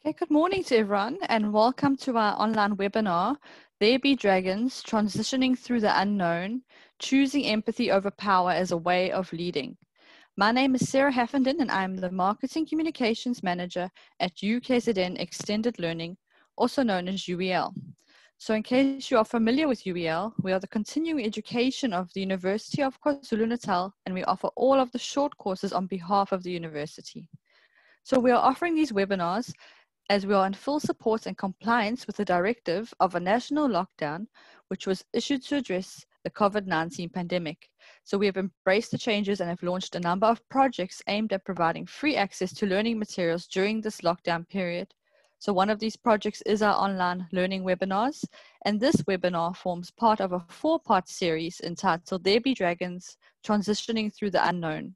Okay, good morning to everyone and welcome to our online webinar, There Be Dragons, Transitioning Through the Unknown, Choosing Empathy Over Power as a Way of Leading. My name is Sarah Haffenden and I'm the Marketing Communications Manager at UKZN Extended Learning, also known as UEL. So in case you are familiar with UEL, we are the continuing education of the University of KwaZulu-Natal and we offer all of the short courses on behalf of the university. So we are offering these webinars as we are in full support and compliance with the directive of a national lockdown, which was issued to address the COVID-19 pandemic. So we have embraced the changes and have launched a number of projects aimed at providing free access to learning materials during this lockdown period. So one of these projects is our online learning webinars, and this webinar forms part of a 4-part series entitled There Be Dragons, Transitioning Through the Unknown.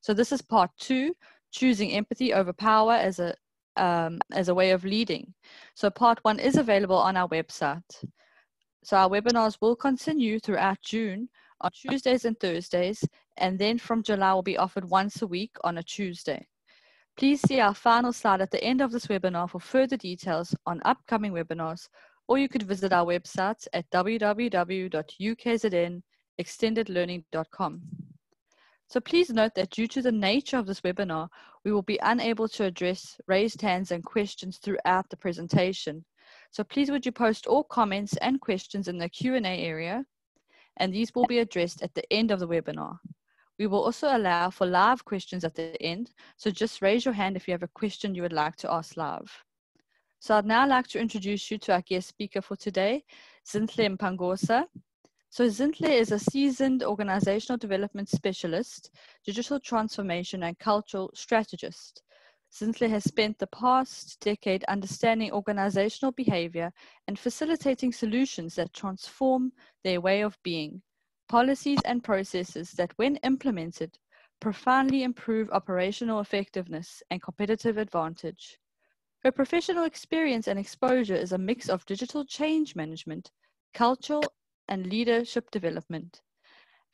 So this is part 2, Choosing Empathy Over Power as a way of leading. So part 1 is available on our website. So our webinars will continue throughout June on Tuesdays and Thursdays, and then from July will be offered once a week on a Tuesday. Please see our final slide at the end of this webinar for further details on upcoming webinars, or you could visit our website at www.ukznextendedlearning.com. So please note that due to the nature of this webinar, we will be unable to address raised hands and questions throughout the presentation. So please would you post all comments and questions in the Q&A area, and these will be addressed at the end of the webinar. We will also allow for live questions at the end, so just raise your hand if you have a question you would like to ask live. So I'd now like to introduce you to our guest speaker for today, Zinhle Mpangosa. So Zinhle is a seasoned organizational development specialist, digital transformation and cultural strategist. Zinhle has spent the past decade understanding organizational behavior and facilitating solutions that transform their way of being, policies and processes that, when implemented, profoundly improve operational effectiveness and competitive advantage. Her professional experience and exposure is a mix of digital change management, cultural and leadership development.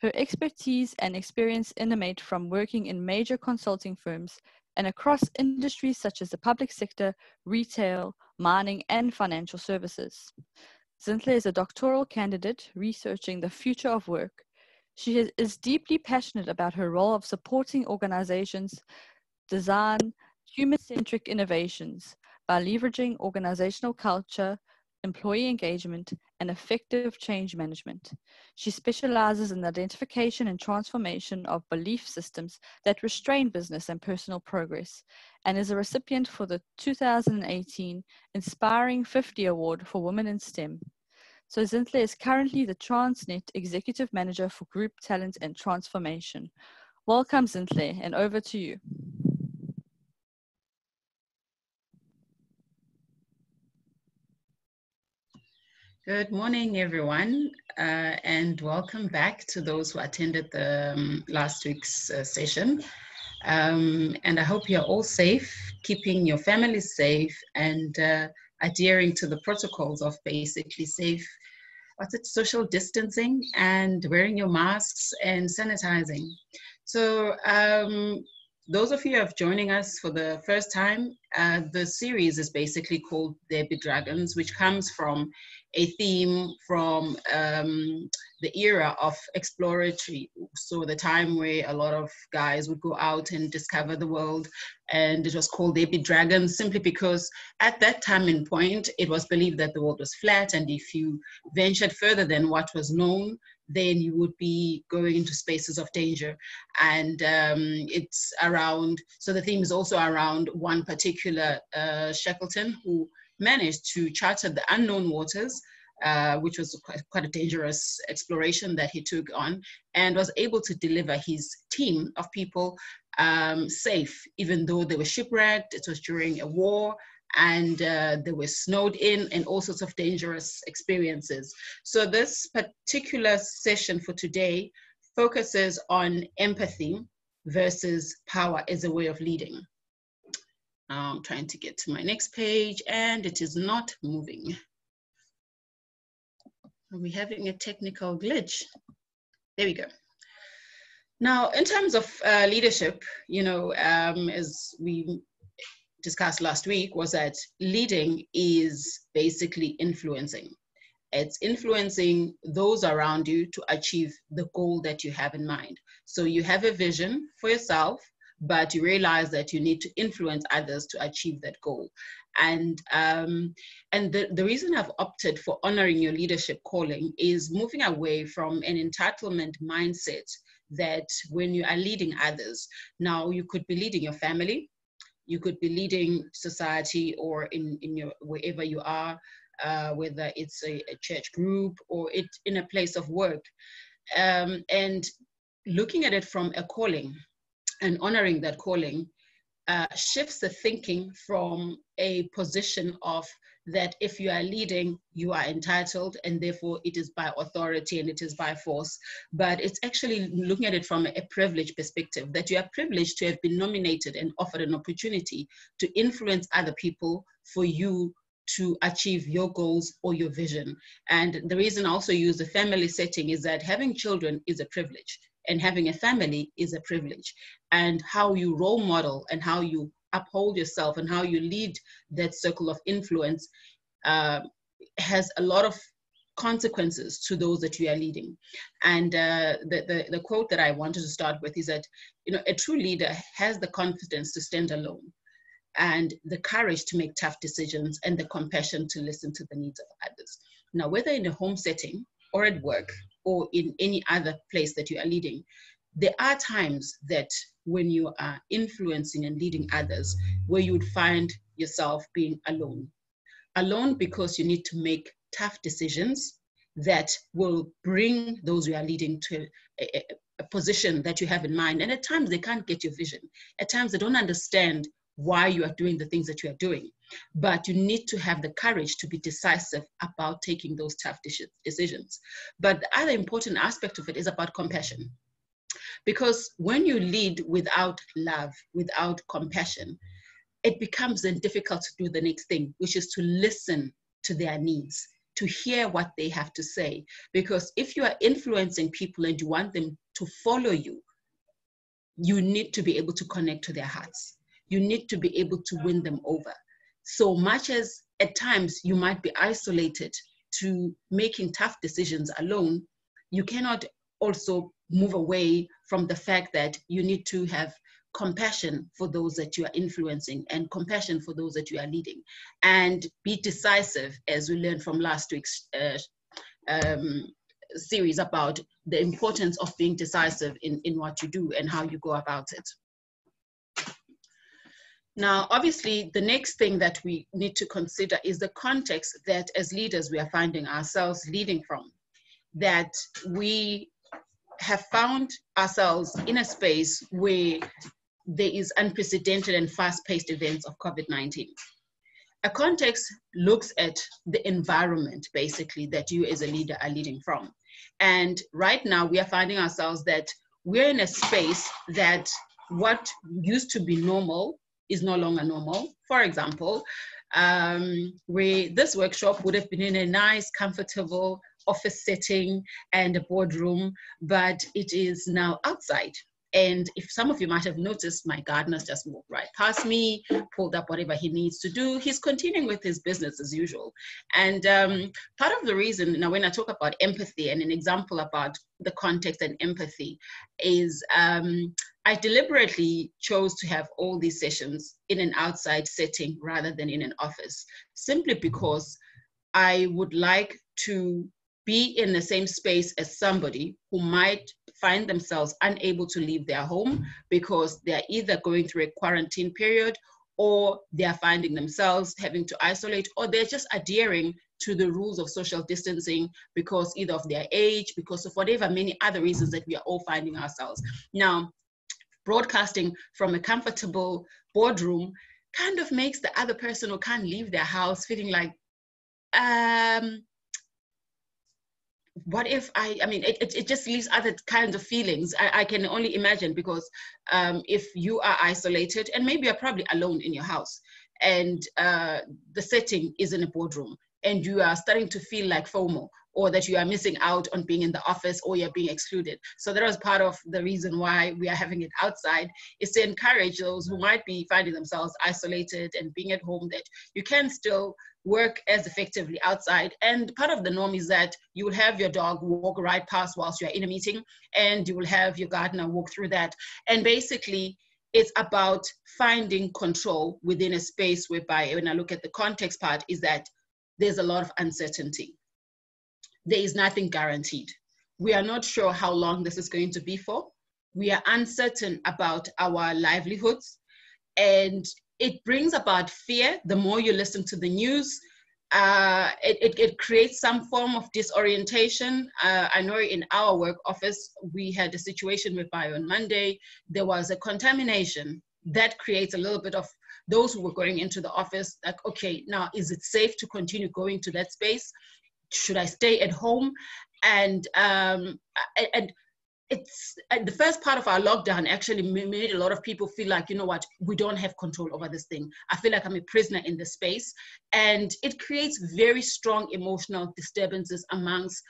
Her expertise and experience emanate from working in major consulting firms and across industries such as the public sector, retail, mining, and financial services. Zinhle is a doctoral candidate researching the future of work. She is deeply passionate about her role of supporting organizations design human-centric innovations by leveraging organizational culture, employee engagement, and effective change management. She specializes in the identification and transformation of belief systems that restrain business and personal progress, and is a recipient for the 2018 Inspiring 50 Award for Women in STEM. So Zinhle is currently the Transnet Executive Manager for Group Talent and Transformation. Welcome, Zinhle, and over to you. Good morning, everyone, and welcome back to those who attended the last week's session. And I hope you're all safe, keeping your families safe, and adhering to the protocols of basically safe, social distancing, and wearing your masks and sanitizing. So those of you who are joining us for the first time, the series is basically called There Be Dragons, which comes from a theme from the era of exploratory, so the time where a lot of guys would go out and discover the world, and it was called There Be Dragons simply because at that time and point, it was believed that the world was flat, and if you ventured further than what was known, then you would be going into spaces of danger. And it's around, so the theme is also around one particular Shackleton who managed to charter the unknown waters, which was quite a dangerous exploration that he took on, and was able to deliver his team of people safe, even though they were shipwrecked. It was during a war, and they were snowed in and all sorts of dangerous experiences. So this particular session for today focuses on empathy versus power as a way of leading. I'm trying to get to my next page and it is not moving. Are we having a technical glitch? There we go. Now, in terms of leadership, as we discussed last week was that leading is basically influencing. It's influencing those around you to achieve the goal that you have in mind. So you have a vision for yourself, but you realize that you need to influence others to achieve that goal. And the reason I've opted for honoring your leadership calling is moving away from an entitlement mindset that when you are leading others, now you could be leading your family, you could be leading society, or in your wherever you are, whether it's a church group or it's in a place of work, and looking at it from a calling and honoring that calling shifts the thinking from a position of that if you are leading, you are entitled, and therefore it is by authority and it is by force. But it's actually looking at it from a privileged perspective, that you are privileged to have been nominated and offered an opportunity to influence other people for you to achieve your goals or your vision. And the reason I also use the family setting is that having children is a privilege, and having a family is a privilege. And how you role model and how you uphold yourself and how you lead that circle of influence has a lot of consequences to those that you are leading. And the quote that I wanted to start with is that, a true leader has the confidence to stand alone, and the courage to make tough decisions, and the compassion to listen to the needs of others. Now, whether in a home setting or at work or in any other place that you are leading, there are times that when you are influencing and leading others, where you would find yourself being alone. Alone because you need to make tough decisions that will bring those you are leading to a position that you have in mind. And at times they can't get your vision. At times they don't understand why you are doing the things that you are doing. But you need to have the courage to be decisive about taking those tough decisions. But the other important aspect of it is about compassion. Because when you lead without love, without compassion, it becomes then difficult to do the next thing, which is to listen to their needs, to hear what they have to say. Because if you are influencing people and you want them to follow you, you need to be able to connect to their hearts. You need to be able to win them over. So much as at times you might be isolated to making tough decisions alone, you cannot also move away from the fact that you need to have compassion for those that you are influencing and compassion for those that you are leading, and be decisive, as we learned from last week's series about the importance of being decisive in what you do and how you go about it. Now, obviously, the next thing that we need to consider is the context that as leaders we are finding ourselves leading from, that we have found ourselves in a space where there is unprecedented and fast-paced events of COVID-19. A context looks at the environment, basically, that you as a leader are leading from. And right now, we are finding ourselves that we're in a space that what used to be normal is no longer normal. For example, where this workshop would have been in a nice, comfortable office setting and a boardroom, but it is now outside. And if some of you might have noticed, my gardener's just walked right past me, pulled up whatever he needs to do. He's continuing with his business as usual. And part of the reason, now when I talk about empathy and an example about the context and empathy is I deliberately chose to have all these sessions in an outside setting rather than in an office, simply because I would like to be in the same space as somebody who might find themselves unable to leave their home because they're either going through a quarantine period, or they're finding themselves having to isolate, or they're just adhering to the rules of social distancing because either of their age, because of whatever many other reasons that we are all finding ourselves. Now, broadcasting from a comfortable boardroom kind of makes the other person who can't leave their house feeling like, what if it just leaves other kinds of feelings. I can only imagine, because if you are isolated and maybe you're probably alone in your house and the setting is in a boardroom and you are starting to feel like FOMO, or that you are missing out on being in the office, or you're being excluded. So that was part of the reason why we are having it outside, is to encourage those who might be finding themselves isolated and being at home, that you can still work as effectively outside. And part of the norm is that you will have your dog walk right past whilst you're in a meeting, and you will have your gardener walk through that. And basically, it's about finding control within a space whereby, when I look at the context part, is that there's a lot of uncertainty. There is nothing guaranteed. We are not sure how long this is going to be for. We are uncertain about our livelihoods, and it brings about fear. The more you listen to the news, it creates some form of disorientation. I know in our work office, we had a situation whereby on Monday, there was a contamination that creates a little bit of those who were going into the office, like, okay, now is it safe to continue going to that space? Should I stay at home? And it's the first part of our lockdown actually made a lot of people feel like, you know what, we don't have control over this thing. I feel like I'm a prisoner in this space. And it creates very strong emotional disturbances amongst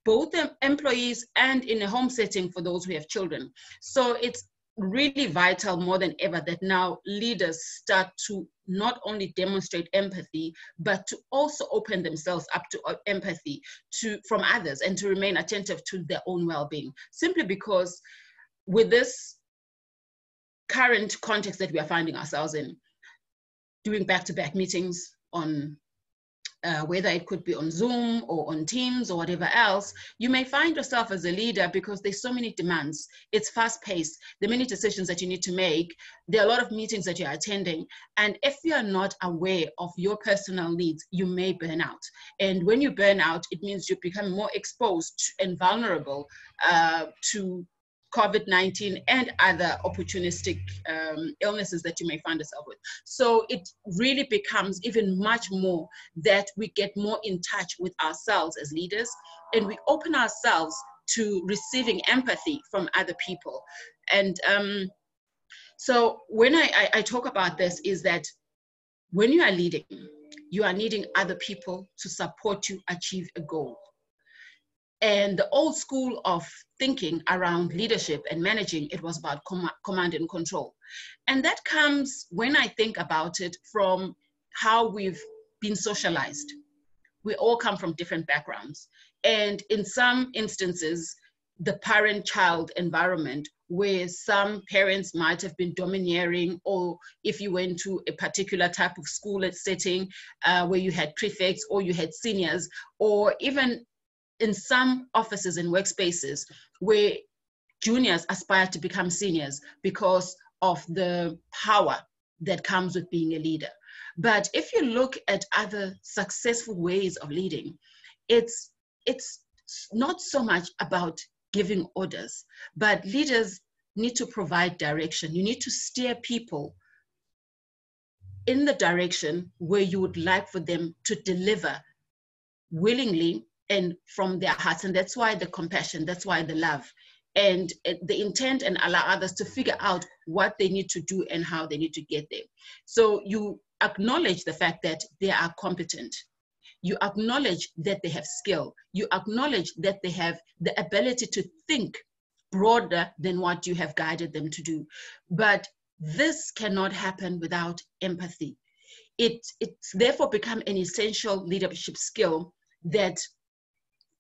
both the employees and in a home setting for those who have children. So it's really vital more than ever that now leaders start to not only demonstrate empathy, but to also open themselves up to empathy from others, and to remain attentive to their own well-being. Simply because with this current context that we are finding ourselves in, doing back-to-back meetings on whether it could be on Zoom or on Teams or whatever else, you may find yourself as a leader, because there's so many demands. It's fast-paced. There are many decisions that you need to make. There are a lot of meetings that you're attending. And if you're not aware of your personal needs, you may burn out. And when you burn out, it means you become more exposed and vulnerable to COVID-19 and other opportunistic illnesses that you may find yourself with. So it really becomes even much more that we get more in touch with ourselves as leaders, and we open ourselves to receiving empathy from other people. And so when I talk about this, is that when you are leading, you are needing other people to support you achieve a goal. And the old school of thinking around leadership and managing, it was about command and control. And that comes, when I think about it, from how we've been socialized. We all come from different backgrounds. And in some instances, the parent-child environment, where some parents might have been domineering, or if you went to a particular type of school setting where you had prefects or you had seniors, or even in some offices and workspaces where juniors aspire to become seniors because of the power that comes with being a leader. But if you look at other successful ways of leading, it's not so much about giving orders, but leaders need to provide direction. You need to steer people in the direction where you would like for them to deliver willingly and from their hearts. And that's why the compassion, that's why the love and the intent, and allow others to figure out what they need to do and how they need to get there. So you acknowledge the fact that they are competent. You acknowledge that they have skill. You acknowledge that they have the ability to think broader than what you have guided them to do. But this cannot happen without empathy. It's therefore become an essential leadership skill that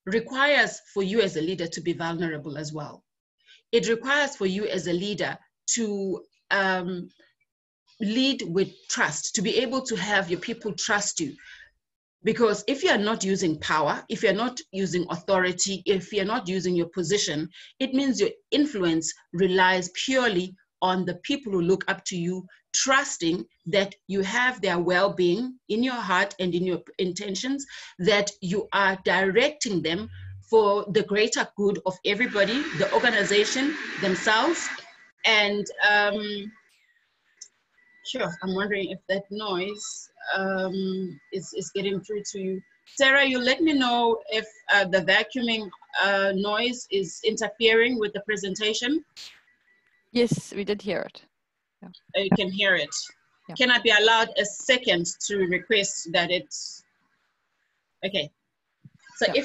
requires for you as a leader to be vulnerable as well. It requires for you as a leader to lead with trust, to be able to have your people trust you. Because if you're not using power, if you're not using authority, if you're not using your position, it means your influence relies purely on the people who look up to you, trusting that you have their well-being in your heart and in your intentions, that you are directing them for the greater good of everybody, the organization, themselves. And sure, I'm wondering if that noise is getting through to you. Sarah, you let me know if the vacuuming noise is interfering with the presentation. Yes, we did hear it. Yeah. You can hear it. Yeah. Can I be allowed a second to request that it's, okay. So yeah.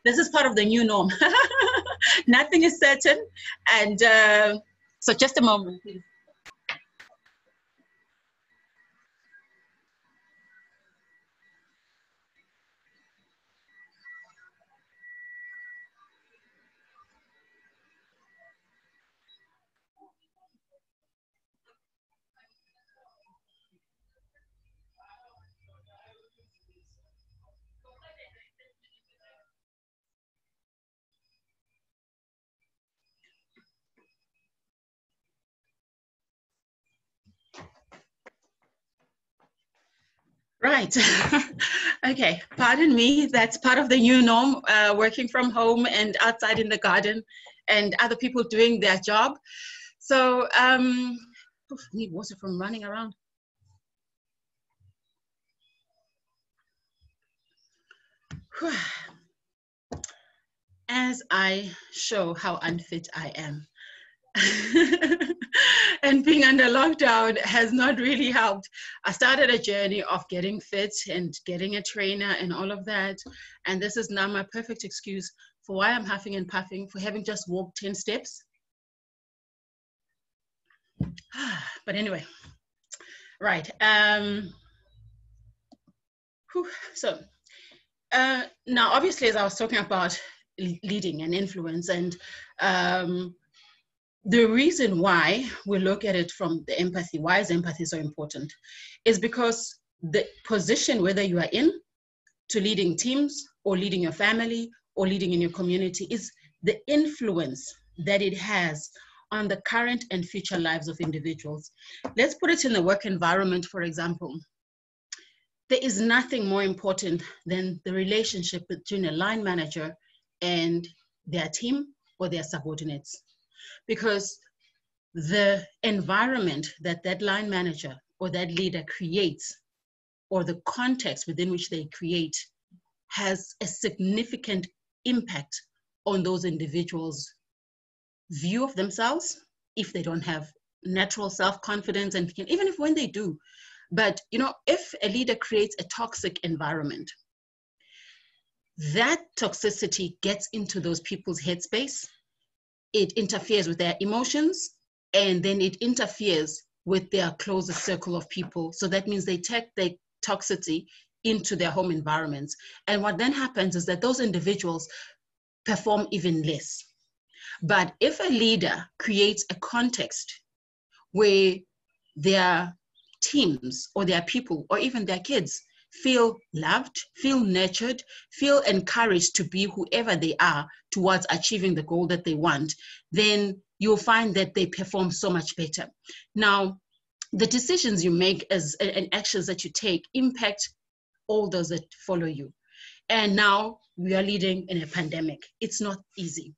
This is part of the new norm. Nothing is certain. And so just a moment, please. Right. Okay. Pardon me. That's part of the new norm, working from home and outside in the garden and other people doing their job. So, need water from running around. As I show how unfit I am. And being under lockdown has not really helped. I started a journey of getting fit and getting a trainer and all of that. And this is now my perfect excuse for why I'm huffing and puffing, for having just walked 10 steps. But anyway, right. So now, obviously, as I was talking about leading and influence, and the reason why we look at it from the empathy, why is empathy so important, is because the position, whether you are in to leading teams or leading your family or leading in your community, is the influence that it has on the current and future lives of individuals. Let's put it in the work environment, for example. There is nothing more important than the relationship between a line manager and their team or their subordinates. Because the environment that that line manager or that leader creates, or the context within which they create, has a significant impact on those individuals' view of themselves, if they don't have natural self-confidence, and even if when they do. But if a leader creates a toxic environment, that toxicity gets into those people's headspace. It interferes with their emotions, and then it interferes with their closest circle of people. So that means they take their toxicity into their home environments. And what then happens is that those individuals perform even less. But if a leader creates a context where their teams or their people or even their kids feel loved, feel nurtured, feel encouraged to be whoever they are towards achieving the goal that they want, then you'll find that they perform so much better. Now, the decisions you make and actions that you take impact all those that follow you. And now we are leading in a pandemic. It's not easy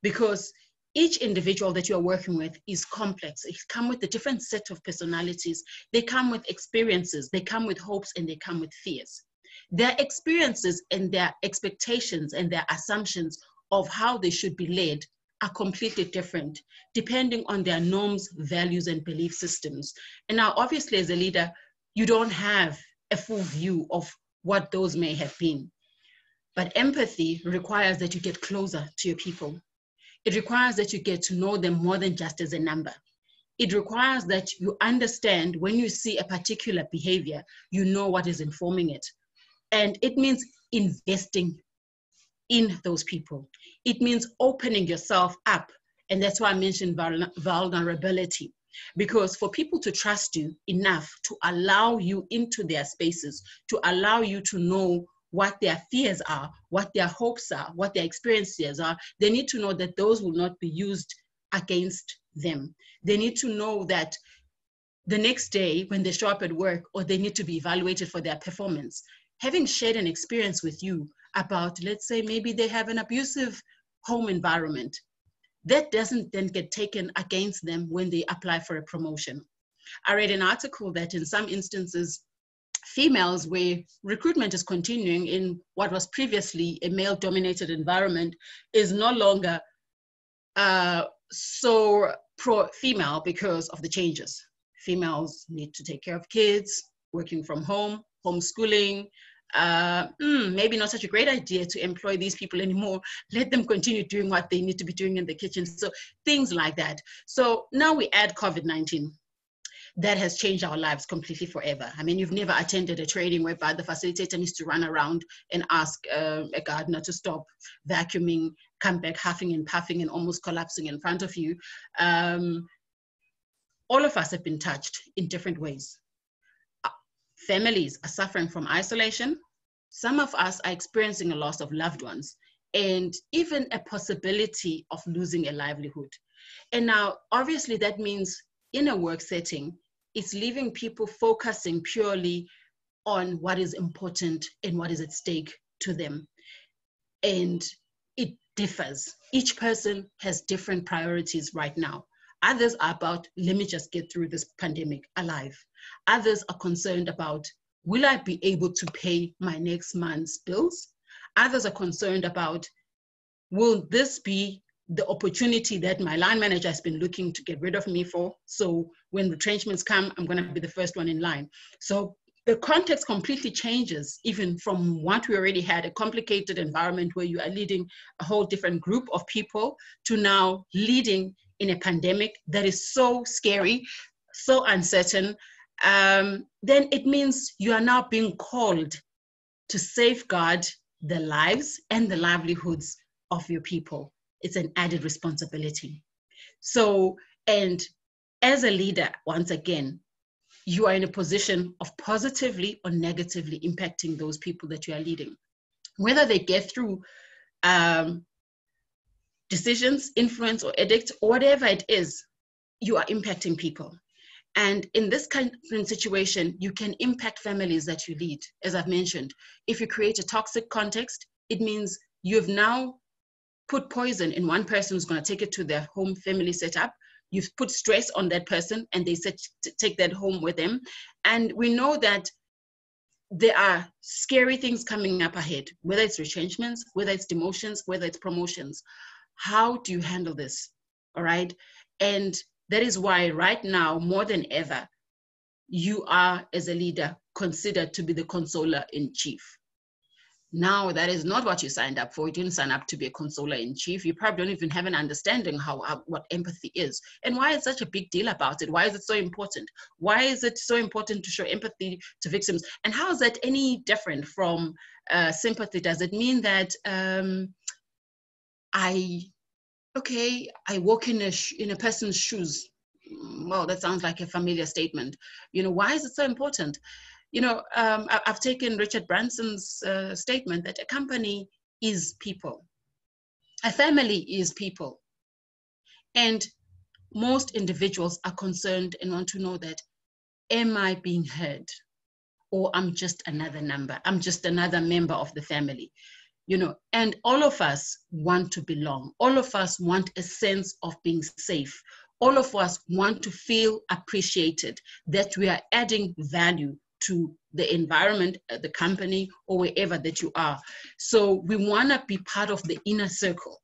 because each individual that you're working with is complex. They come with a different set of personalities. They come with experiences. They come with hopes, and they come with fears. Their experiences and their expectations and their assumptions of how they should be led are completely different, depending on their norms, values, and belief systems. And now, obviously, as a leader, you don't have a full view of what those may have been. But empathy requires that you get closer to your people. It requires that you get to know them more than just as a number. It requires that you understand when you see a particular behavior, you know what is informing it. And it means investing in those people. It means opening yourself up. And that's why I mentioned vulnerability. Because for people to trust you enough to allow you into their spaces, to allow you to know what their fears are, what their hopes are, what their experiences are, they need to know that those will not be used against them. They need to know that the next day when they show up at work, or they need to be evaluated for their performance, having shared an experience with you about, let's say, maybe they have an abusive home environment, that doesn't then get taken against them when they apply for a promotion. I read an article that in some instances, females, where recruitment is continuing in what was previously a male-dominated environment, is no longer so pro-female because of the changes. Females need to take care of kids, working from home, homeschooling, maybe not such a great idea to employ these people anymore. Let them continue doing what they need to be doing in the kitchen. So things like that. So now we add COVID-19. That has changed our lives completely forever. I mean, you've never attended a training whereby the facilitator needs to run around and ask a gardener to stop vacuuming, come back huffing and puffing and almost collapsing in front of you. All of us have been touched in different ways. Families are suffering from isolation. Some of us are experiencing a loss of loved ones and even a possibility of losing a livelihood. And now, obviously, that means in a work setting, it's leaving people focusing purely on what is important and what is at stake to them. And it differs. Each person has different priorities right now. Others are about, let me just get through this pandemic alive. Others are concerned about, will I be able to pay my next month's bills? Others are concerned about, will this be the opportunity that my line manager has been looking to get rid of me for? So when retrenchments come, I'm going to be the first one in line. So the context completely changes, even from what we already had, a complicated environment where you are leading a whole different group of people, to now leading in a pandemic that is so scary, so uncertain. Then it means you are now being called to safeguard the lives and the livelihoods of your people. It's an added responsibility. So, and as a leader, once again, you are in a position of positively or negatively impacting those people that you are leading. Whether they get through decisions, influence, or edict, or whatever it is, you are impacting people. And in this kind of situation, you can impact families that you lead. As I've mentioned, if you create a toxic context, it means you've now put poison in one person who's going to take it to their home family setup. You've put stress on that person and they said to take that home with them. And we know that there are scary things coming up ahead, whether it's retrenchments, whether it's demotions, whether it's promotions. How do you handle this? All right. And that is why right now, more than ever, you are, as a leader, considered to be the consoler in chief. Now, that is not what you signed up for. You didn't sign up to be a consoler in chief. You probably don't even have an understanding what empathy is and why it's such a big deal about it. Why is it so important? Why is it so important to show empathy to victims? And how is that any different from sympathy? Does it mean that I walk in a person's shoes? Well, that sounds like a familiar statement. Why is it so important? I've taken Richard Branson's statement that a company is people. A family is people. And most individuals are concerned and want to know that, am I being heard? Or I'm just another number. I'm just another member of the family. And all of us want to belong. All of us want a sense of being safe. All of us want to feel appreciated, that we are adding value to the environment, the company, or wherever that you are. So we want to be part of the inner circle,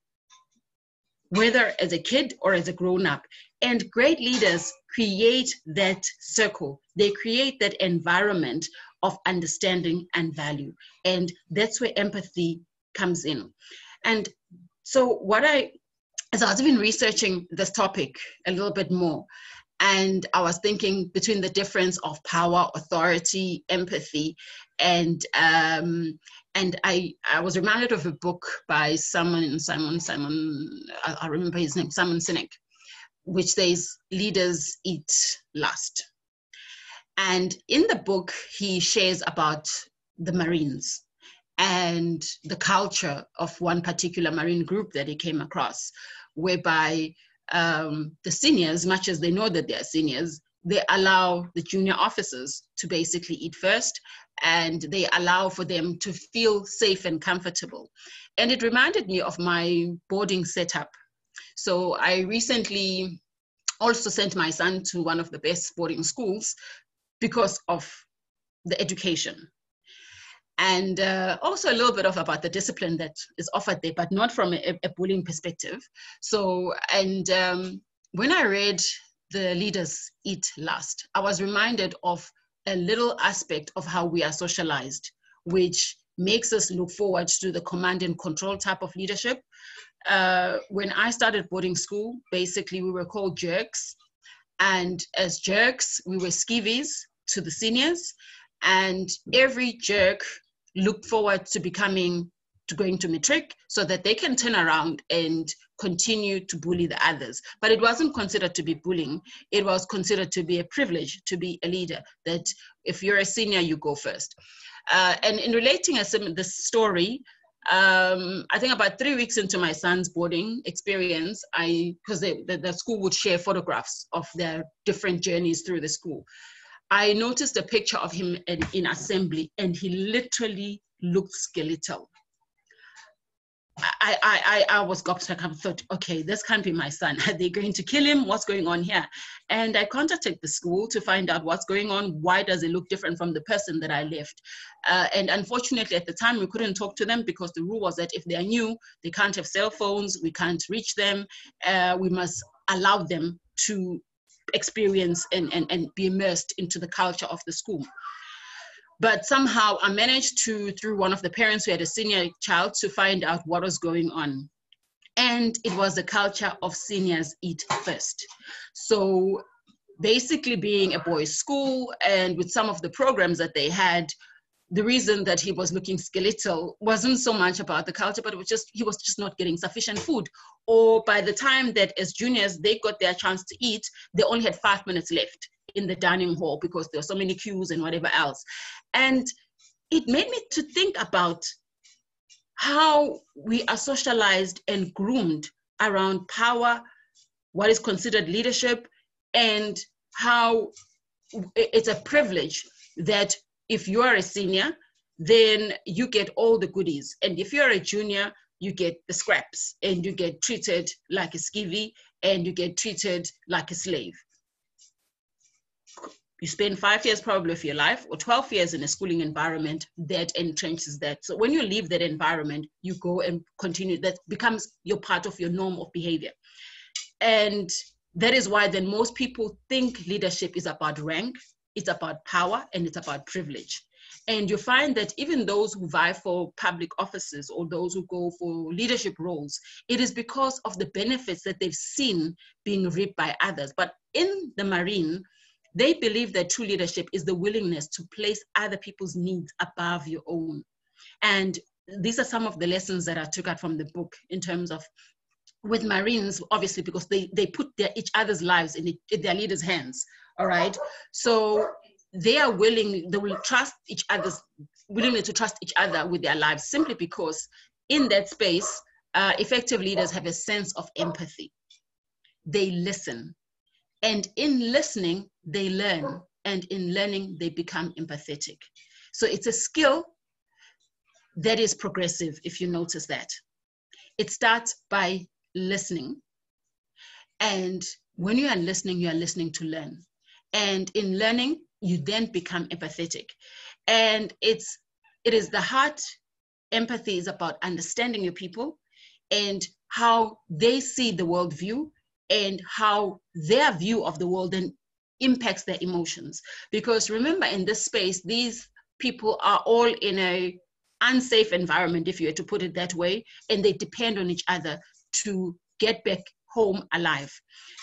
whether as a kid or as a grown-up. And great leaders create that circle. They create that environment of understanding and value. And that's where empathy comes in. And so as I was even researching this topic a little bit more, and I was thinking between the difference of power, authority, empathy, and I was reminded of a book by Simon, I remember his name, Simon Sinek, which says, leaders eat last. And in the book, he shares about the Marines and the culture of one particular Marine group that he came across, whereby the seniors, much as they know that they are seniors, they allow the junior officers to basically eat first, and they allow for them to feel safe and comfortable. And it reminded me of my boarding setup. So I recently also sent my son to one of the best boarding schools because of the education. And also a little bit about the discipline that is offered there, but not from a bullying perspective. So, and when I read The Leaders Eat Last, I was reminded of a little aspect of how we are socialized, which makes us look forward to the command and control type of leadership. When I started boarding school, basically we were called jerks. And as jerks, we were skivvies to the seniors. And every jerk looked forward to going to matric so that they can turn around and continue to bully the others. But it wasn't considered to be bullying. It was considered to be a privilege to be a leader, that if you're a senior, you go first. And in relating this story, I think about 3 weeks into my son's boarding experience, because the school would share photographs of their different journeys through the school, I noticed a picture of him in assembly, and he literally looked skeletal. I was gobsmacked. I thought, okay, this can't be my son. Are they going to kill him? What's going on here? And I contacted the school to find out what's going on. Why does it look different from the person that I left? And unfortunately, at the time, we couldn't talk to them because the rule was that if they are new, they can't have cell phones. We can't reach them. We must allow them to experience and be immersed into the culture of the school. But somehow I managed to, through one of the parents who had a senior child, to find out what was going on. And it was the culture of seniors eat first. So basically, being a boys' school and with some of the programs that they had, the reason that he was looking skeletal wasn't so much about the culture, but it was just, he was just not getting sufficient food. Or by the time that as juniors, they got their chance to eat, they only had 5 minutes left in the dining hall because there were so many queues and whatever else. And it made me to think about how we are socialized and groomed around power, what is considered leadership, and how it's a privilege that if you are a senior, then you get all the goodies. And if you're a junior, you get the scraps, and you get treated like a skivvy, and you get treated like a slave. You spend 5 years probably of your life, or 12 years in a schooling environment that entrenches that. So when you leave that environment, you go and continue, that becomes your part of your norm of behavior. And that is why then most people think leadership is about rank, it's about power, and it's about privilege. And you find that even those who vie for public offices or those who go for leadership roles, it is because of the benefits that they've seen being reaped by others. But in the Marine, they believe that true leadership is the willingness to place other people's needs above your own. And these are some of the lessons that I took out from the book in terms of, with Marines, obviously, because they put each other's lives in their leaders' hands, all right? So they are willing, they will trust each other's, willing to trust each other with their lives, simply because in that space, effective leaders have a sense of empathy. They listen. And in listening, they learn. And in learning, they become empathetic. So it's a skill that is progressive, if you notice that. It starts by listening. And when you are listening to learn. And in learning, you then become empathetic. And it is the heart. Empathy is about understanding your people and how they see the worldview, and how their view of the world then impacts their emotions. Because remember, in this space, these people are all in an unsafe environment, if you were to put it that way, and they depend on each other to get back home alive.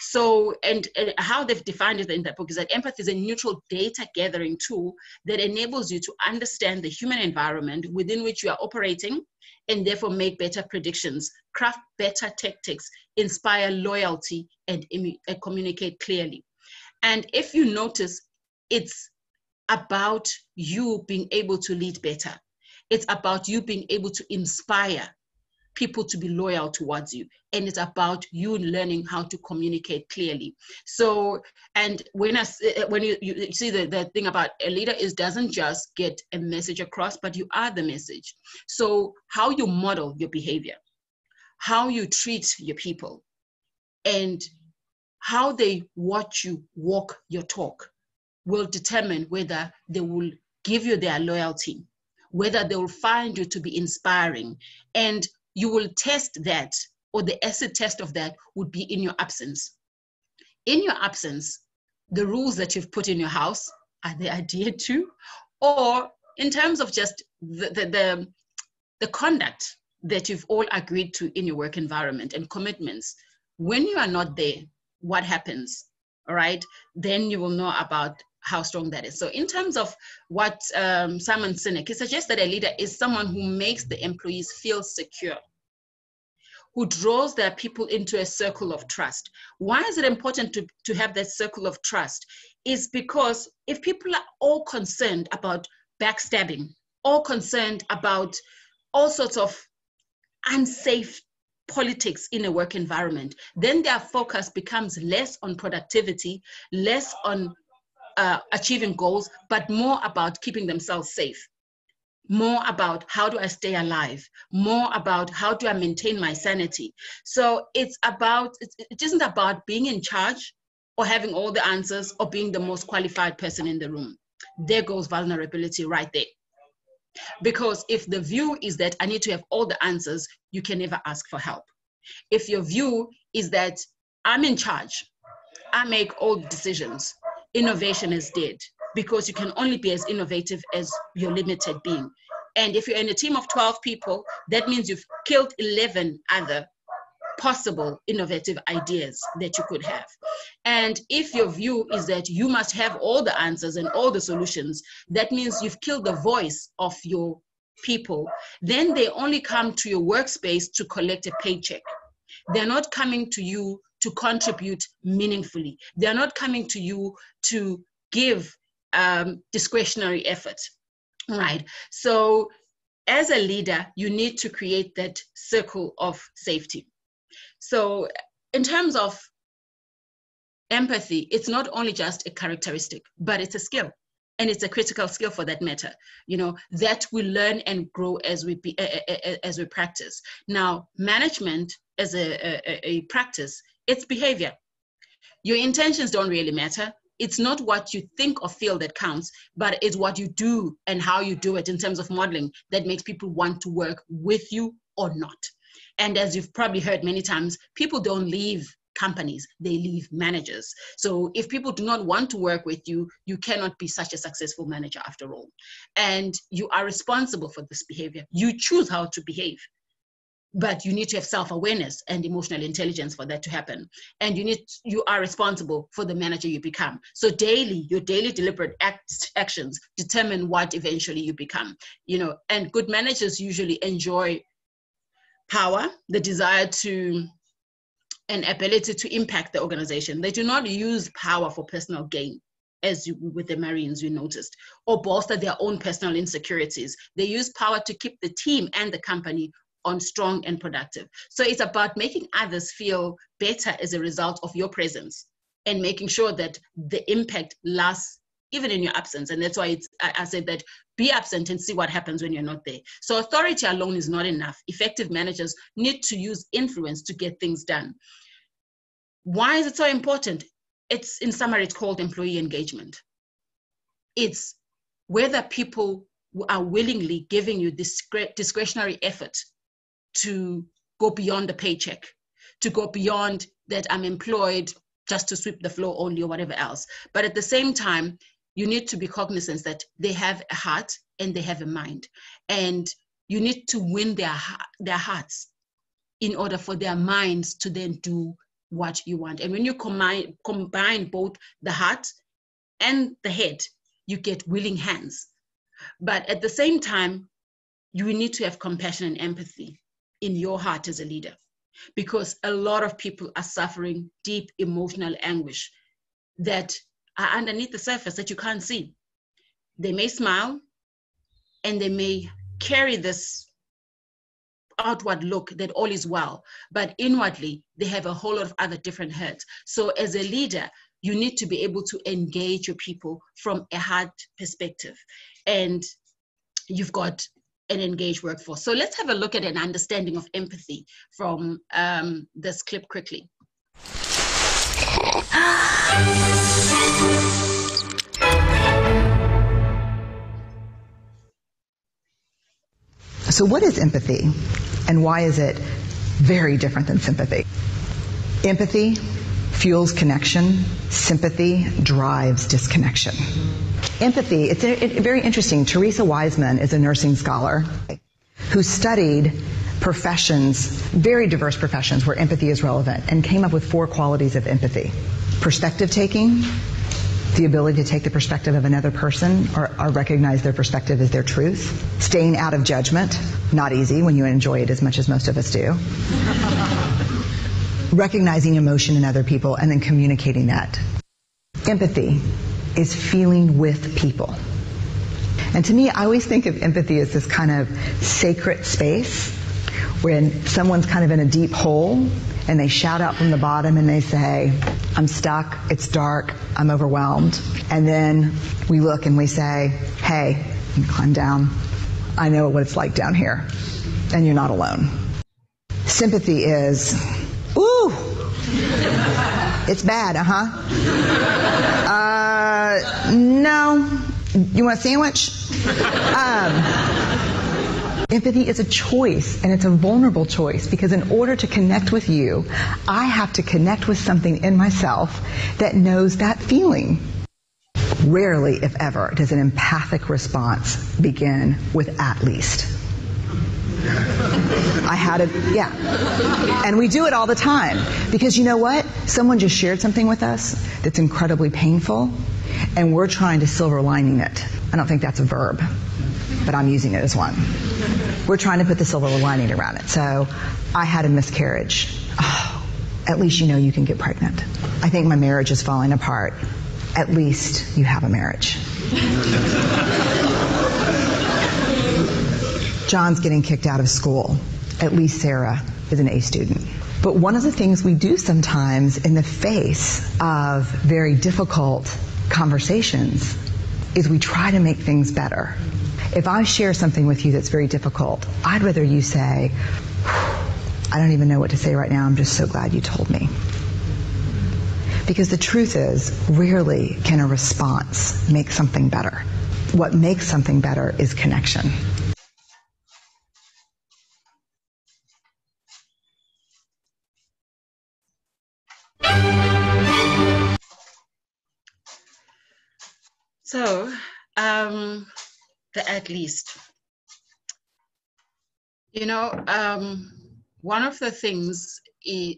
So, and how they've defined it in that book is that empathy is a neutral data gathering tool that enables you to understand the human environment within which you are operating, and therefore make better predictions, craft better tactics, inspire loyalty, and communicate clearly. And if you notice, it's about you being able to lead better. It's about you being able to inspire people to be loyal towards you. And it's about you learning how to communicate clearly. So, and when you see the thing about a leader is doesn't just get a message across, but you are the message. So how you model your behavior, how you treat your people, and how they watch you walk your talk will determine whether they will give you their loyalty, whether they will find you to be inspiring. And you will test that, or the acid test of that would be in your absence. In your absence, the rules that you've put in your house, are they adhered to? Or in terms of just the conduct that you've all agreed to in your work environment and commitments, when you are not there, what happens? All right, then you will know about how strong that is. So in terms of what Simon Sinek, he suggests that a leader is someone who makes the employees feel secure, who draws their people into a circle of trust. Why is it important to have that circle of trust? Is because if people are all concerned about backstabbing, all concerned about all sorts of unsafe politics in a work environment, then their focus becomes less on productivity, less on achieving goals, but more about keeping themselves safe, more about how do I stay alive, more about how do I maintain my sanity. So it isn't about being in charge or having all the answers or being the most qualified person in the room. There goes vulnerability right there. Because if the view is that I need to have all the answers, you can never ask for help. If your view is that I'm in charge, I make all the decisions, innovation is dead, because you can only be as innovative as your limited being. And if you're in a team of 12 people, that means you've killed 11 other possible innovative ideas that you could have. And if your view is that you must have all the answers and all the solutions, that means you've killed the voice of your people. Then they only come to your workspace to collect a paycheck. They're not coming to you to contribute meaningfully. They're not coming to you to give discretionary effort, right? So as a leader, you need to create that circle of safety. So in terms of empathy, it's not only just a characteristic, but it's a skill. And it's a critical skill for that matter, that we learn and grow as we practice. Now, management as a practice, it's behavior. Your intentions don't really matter. It's not what you think or feel that counts, but it's what you do and how you do it in terms of modeling that makes people want to work with you or not. And as you've probably heard many times, people don't leave companies, they leave managers. So if people do not want to work with you, you cannot be such a successful manager after all. And you are responsible for this behavior. You choose how to behave, but you need to have self-awareness and emotional intelligence for that to happen. And you are responsible for the manager you become. So your daily deliberate actions determine what eventually you become. And good managers usually enjoy power, the desire and ability to impact the organization. They do not use power for personal gain, as with the Marines, you noticed, or bolster their own personal insecurities. They use power to keep the team and the company on strong and productive. So it's about making others feel better as a result of your presence and making sure that the impact lasts even in your absence. And that's why I said that be absent and see what happens when you're not there. So authority alone is not enough. Effective managers need to use influence to get things done. Why is it so important? In summary, it's called employee engagement. It's whether people are willingly giving you discretionary effort to go beyond the paycheck, to go beyond that I'm employed just to sweep the floor only or whatever else. But at the same time, you need to be cognizant that they have a heart and they have a mind. And you need to win their hearts in order for their minds to then do what you want. And when you combine both the heart and the head, you get willing hands. But at the same time, you need to have compassion and empathy in your heart as a leader, because a lot of people are suffering deep emotional anguish that are underneath the surface that you can't see. They may smile and they may carry this outward look that all is well, but inwardly they have a whole lot of other different hurts. So as a leader, you need to be able to engage your people from a heart perspective, and you've got an engaged workforce. So let's have a look at an understanding of empathy from this clip quickly. So what is empathy, and why is it very different than sympathy? Empathy fuels connection. Sympathy drives disconnection. Empathy, it's very interesting. Teresa Wiseman is a nursing scholar who studied professions, very diverse professions where empathy is relevant, and came up with 4 qualities of empathy. Perspective taking, the ability to take the perspective of another person or recognize their perspective as their truth. Staying out of judgment, not easy when you enjoy it as much as most of us do. Recognizing emotion in other people and then communicating that. Empathy is feeling with people. And to me, I always think of empathy as this kind of sacred space when someone's kind of in a deep hole and they shout out from the bottom and they say, I'm stuck, it's dark, I'm overwhelmed. And then we look and we say, hey, you can climb down. I know what it's like down here. And you're not alone. Sympathy is, ooh, it's bad, no. You want a sandwich? Empathy is a choice, and it's a vulnerable choice, because in order to connect with you, I have to connect with something in myself that knows that feeling. Rarely, if ever, does an empathic response begin with "at least." And we do it all the time, because you know what? Someone just shared something with us that's incredibly painful, and we're trying to silver lining it. I don't think that's a verb, but I'm using it as one. We're trying to put the silver lining around it. So, I had a miscarriage. Oh, at least you know you can get pregnant. I think my marriage is falling apart. At least you have a marriage. John's getting kicked out of school. At least Sarah is an A student. But one of the things we do sometimes in the face of very difficult conversations is we try to make things better. If I share something with you that's very difficult, I'd rather you say, I don't even know what to say right now, I'm just so glad you told me. Because the truth is, rarely can a response make something better. What makes something better is connection. So, the at least. You know, one of the things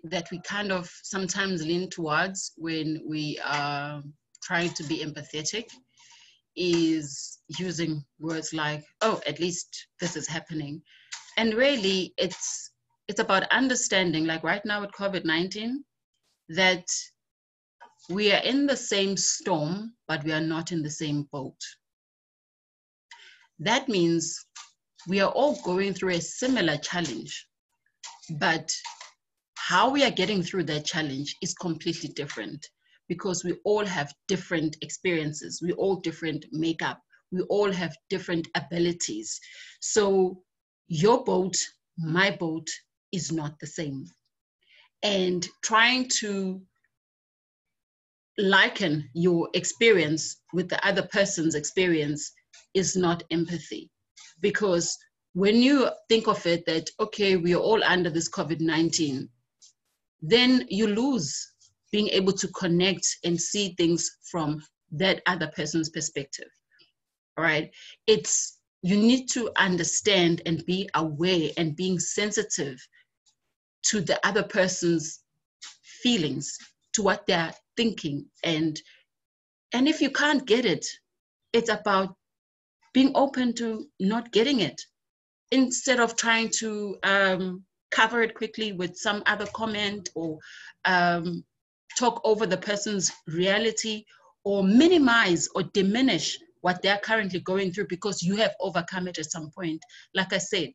that we kind of sometimes lean towards when we are trying to be empathetic is using words like, oh, at least this is happening. And really, it's about understanding, like right now with COVID-19, that we are in the same storm, but we are not in the same boat. That means we are all going through a similar challenge, but how we are getting through that challenge is completely different, because we all have different experiences, we all different makeup, we all have different abilities. So your boat, my boat is not the same. And trying to liken your experience with the other person's experience is not empathy. Because when you think of it that, okay, we are all under this COVID-19, then you lose being able to connect and see things from that other person's perspective, all right? You need to understand and be aware and being sensitive to the other person's feelings, to what they're thinking. And if you can't get it, it's about being open to not getting it, instead of trying to cover it quickly with some other comment, or talk over the person's reality, or minimize or diminish what they're currently going through because you have overcome it at some point. Like I said,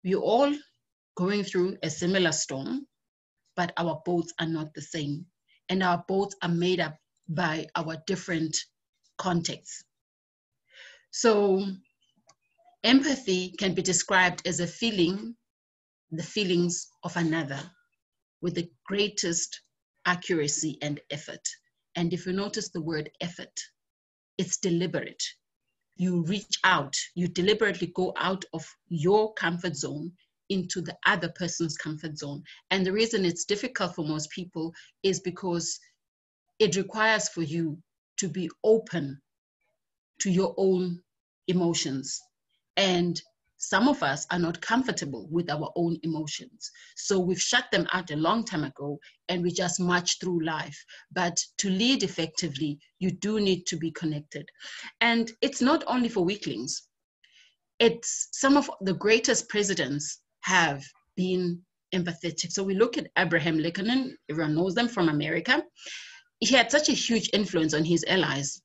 we're all going through a similar storm, but our boats are not the same. And our boats are made up by our different contexts. So empathy can be described as a feeling, the feelings of another, with the greatest accuracy and effort. And if you notice the word effort, it's deliberate. You reach out, you deliberately go out of your comfort zone into the other person's comfort zone. And the reason it's difficult for most people is because it requires for you to be open to your own emotions. And some of us are not comfortable with our own emotions. So we've shut them out a long time ago and we just march through life. But to lead effectively, you do need to be connected. And it's not only for weaklings. It's some of the greatest presidents have been empathetic. So we look at Abraham Lincoln, everyone knows them from America. He had such a huge influence on his allies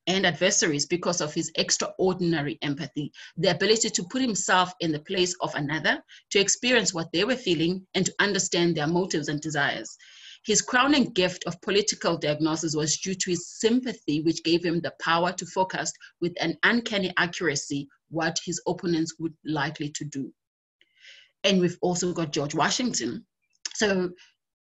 and adversaries because of his extraordinary empathy, the ability to put himself in the place of another, to experience what they were feeling, and to understand their motives and desires. His crowning gift of political diagnosis was due to his sympathy, which gave him the power to focus with an uncanny accuracy what his opponents would likely to do. And we've also got George Washington. So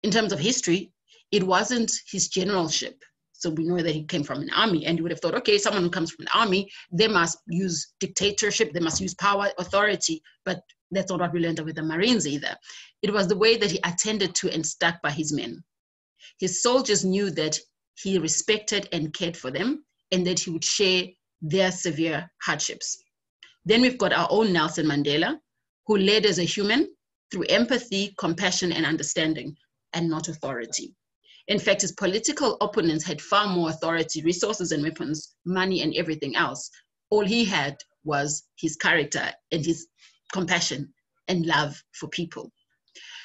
in terms of history, it wasn't his generalship. So we know that he came from an army, and you would have thought, okay, someone who comes from an army, they must use dictatorship, they must use power, authority, but that's not what we learned with the Marines either. It was the way that he attended to and stuck by his men. His soldiers knew that he respected and cared for them, and that he would share their severe hardships. Then we've got our own Nelson Mandela, who led as a human through empathy, compassion, and understanding, and not authority. In fact, his political opponents had far more authority, resources and weapons, money and everything else. All he had was his character and his compassion and love for people.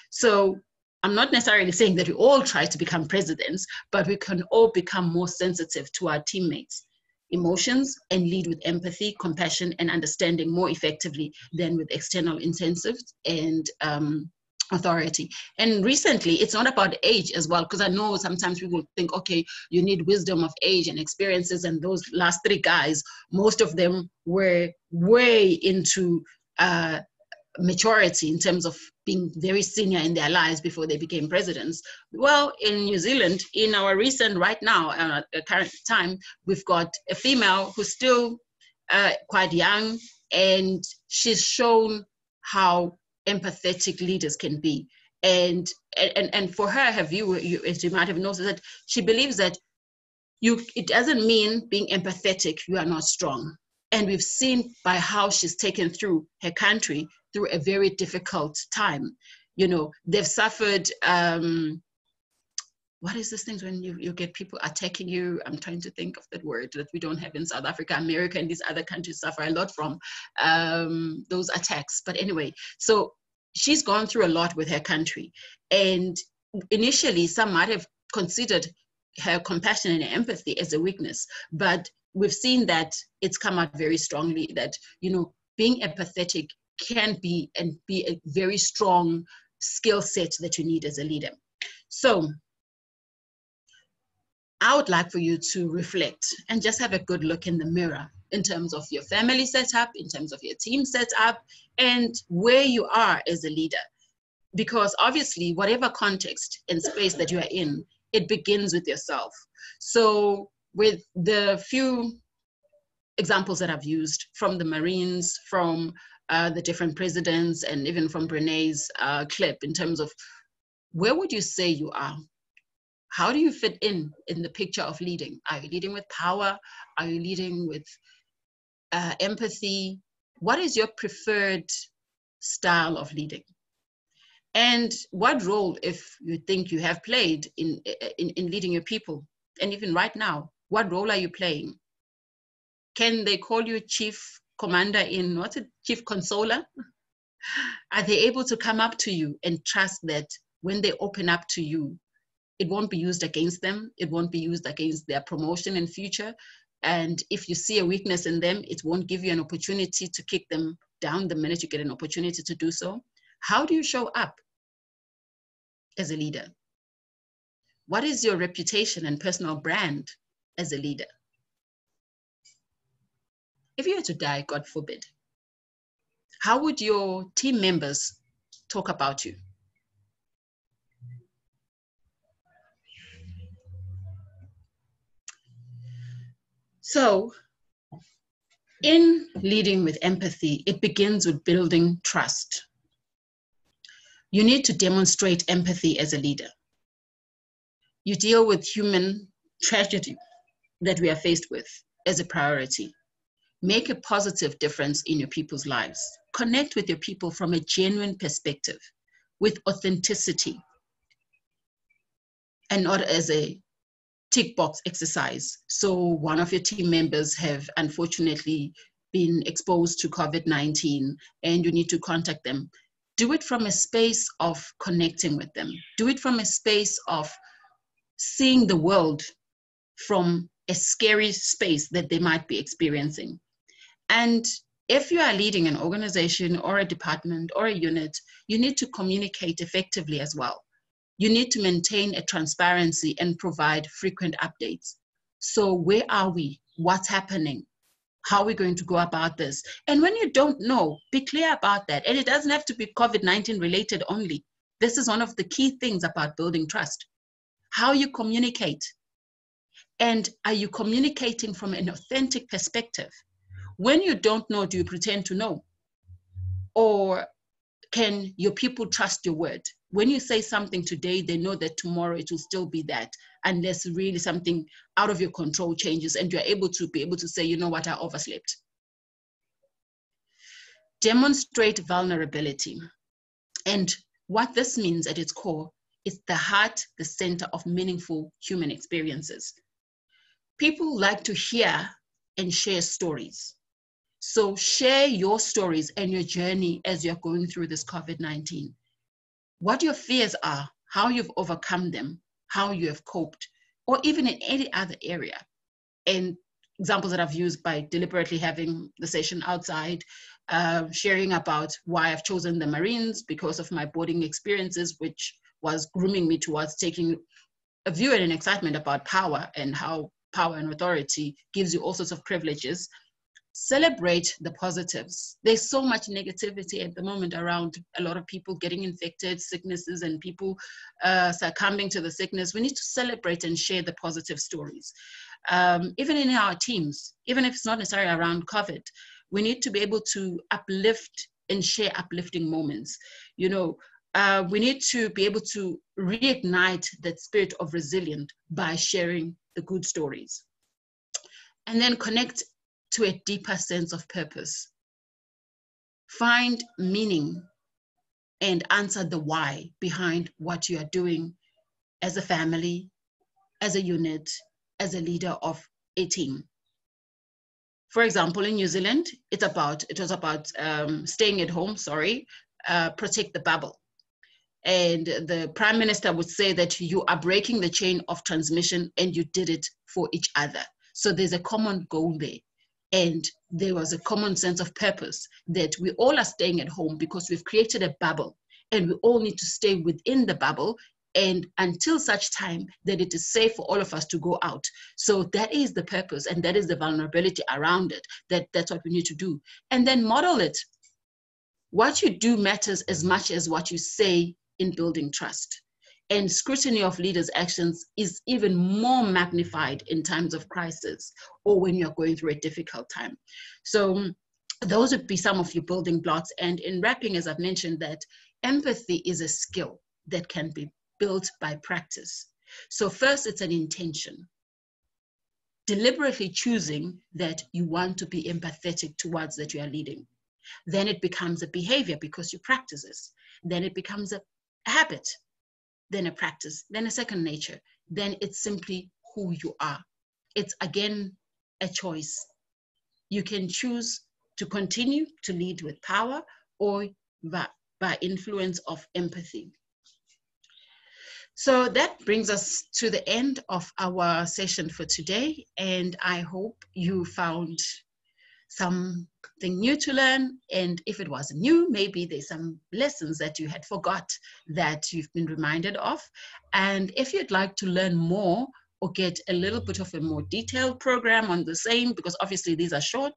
So I'm not necessarily saying that we all try to become presidents, but we can all become more sensitive to our teammates' emotions and lead with empathy, compassion, and understanding more effectively than with external incentives and authority. And recently, it's not about age as well, because I know sometimes people think, okay, you need wisdom of age and experiences, and those last three guys, most of them were way into maturity in terms of being very senior in their lives before they became presidents. Well, in New Zealand, in our recent, right now, current time, we've got a female who's still quite young, and she's shown how empathetic leaders can be. And for her view, as you might have noticed, that she believes that it doesn't mean being empathetic, you are not strong. And we've seen by how she's taken through her country through a very difficult time. You know, they've suffered, what is this thing when you get people attacking you? I'm trying to think of that word that we don't have in South Africa. America and these other countries suffer a lot from those attacks. But anyway, so she's gone through a lot with her country. And initially, some might have considered her compassion and empathy as a weakness. But we've seen that it's come out very strongly that, you know, being empathetic can be a very strong skill set that you need as a leader. So I would like for you to reflect and just have a good look in the mirror in terms of your family setup, in terms of your team setup, and where you are as a leader. Because obviously, whatever context and space that you are in, it begins with yourself. So with the few examples that I've used from the Marines, from the different presidents, and even from Brené's clip in terms of where would you say you are? How do you fit in the picture of leading? Are you leading with power? Are you leading with empathy? What is your preferred style of leading? And what role, if you think you have played in leading your people? And even right now, what role are you playing? Can they call you chief commander in, what's it, chief consoler? Are they able to come up to you and trust that when they open up to you, it won't be used against them. It won't be used against their promotion in future. And if you see a weakness in them, it won't give you an opportunity to kick them down the minute you get an opportunity to do so. How do you show up as a leader? What is your reputation and personal brand as a leader? If you were to die, God forbid, how would your team members talk about you? So in leading with empathy, it begins with building trust. You need to demonstrate empathy as a leader. You deal with human tragedy that we are faced with as a priority. Make a positive difference in your people's lives. Connect with your people from a genuine perspective, with authenticity, and not as a tick box exercise. So one of your team members have unfortunately been exposed to COVID-19 and you need to contact them. Do it from a space of connecting with them. Do it from a space of seeing the world from a scary space that they might be experiencing. And if you are leading an organization or a department or a unit, you need to communicate effectively as well. You need to maintain a transparency and provide frequent updates. So where are we? What's happening? How are we going to go about this? And when you don't know, be clear about that. And it doesn't have to be COVID-19 related only. This is one of the key things about building trust. How you communicate. And are you communicating from an authentic perspective? When you don't know, do you pretend to know? Or can your people trust your word? When you say something today, they know that tomorrow it will still be that, unless really something out of your control changes and you're able to say, you know what, I overslept. Demonstrate vulnerability. And what this means at its core is the heart, the center of meaningful human experiences. People like to hear and share stories. So share your stories and your journey as you're going through this COVID-19. What your fears are, how you've overcome them, how you have coped, or even in any other area. And examples that I've used by deliberately having the session outside, sharing about why I've chosen the Marines because of my boarding experiences, which was grooming me towards taking a view and an excitement about power and how power and authority gives you all sorts of privileges. Celebrate the positives. There's so much negativity at the moment around a lot of people getting infected, sicknesses, and people succumbing to the sickness. We need to celebrate and share the positive stories. Even in our teams, even if it's not necessarily around COVID, we need to be able to uplift and share uplifting moments. You know, we need to be able to reignite that spirit of resilience by sharing the good stories. And then connect to a deeper sense of purpose. Find meaning and answer the why behind what you are doing as a family, as a unit, as a leader of a team. For example, in New Zealand, it was about staying at home, protect the bubble. And the Prime Minister would say that you are breaking the chain of transmission and you did it for each other. So there's a common goal there. And there was a common sense of purpose that we all are staying at home because we've created a bubble and we all need to stay within the bubble and until such time that it is safe for all of us to go out. So that is the purpose and that is the vulnerability around it. That's what we need to do. And then model it. What you do matters as much as what you say in building trust. And scrutiny of leaders' actions is even more magnified in times of crisis or when you're going through a difficult time. So those would be some of your building blocks. And in wrapping, as I've mentioned, that empathy is a skill that can be built by practice. So first, it's an intention. Deliberately choosing that you want to be empathetic towards that you are leading. Then it becomes a behavior because you practice this. Then it becomes a habit. Then a practice, then a second nature, then it's simply who you are. It's again a choice. You can choose to continue to lead with power or by influence of empathy. So that brings us to the end of our session for today, and I hope you found something new to learn, and if it wasn't new, maybe there's some lessons that you had forgot that you've been reminded of. And if you'd like to learn more or get a little bit of a more detailed program on the same, because obviously these are short,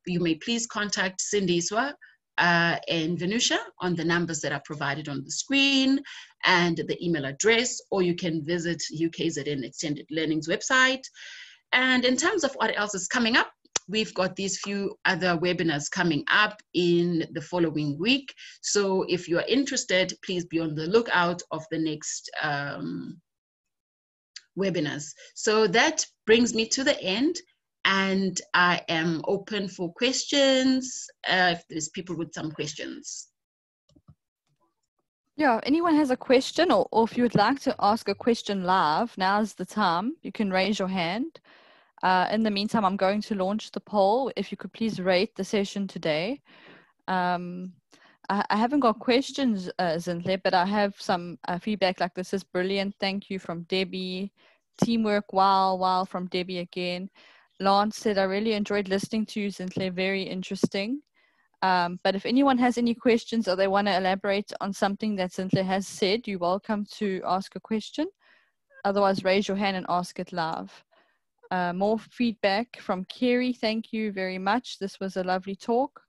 you may please contact Cindy Iswa and Venusha on the numbers that are provided on the screen and the email address, or you can visit UKZN Extended Learning's website. And in terms of what else is coming up, we've got these few other webinars coming up in the following week. So if you are interested, please be on the lookout of the next webinars. So that brings me to the end, and I am open for questions if there's people with some questions. Yeah, if anyone has a question, or if you would like to ask a question live, now's the time. You can raise your hand. In the meantime, I'm going to launch the poll. If you could please rate the session today. I haven't got questions, Zintle, but I have some feedback like this is brilliant. Thank you from Debbie. Teamwork, wow from Debbie again. Lance said, I really enjoyed listening to you, Zintle, very interesting. But if anyone has any questions or they want to elaborate on something that Zintle has said, you're welcome to ask a question. Otherwise, raise your hand and ask it live. More feedback from Kerry. Thank you very much. This was a lovely talk.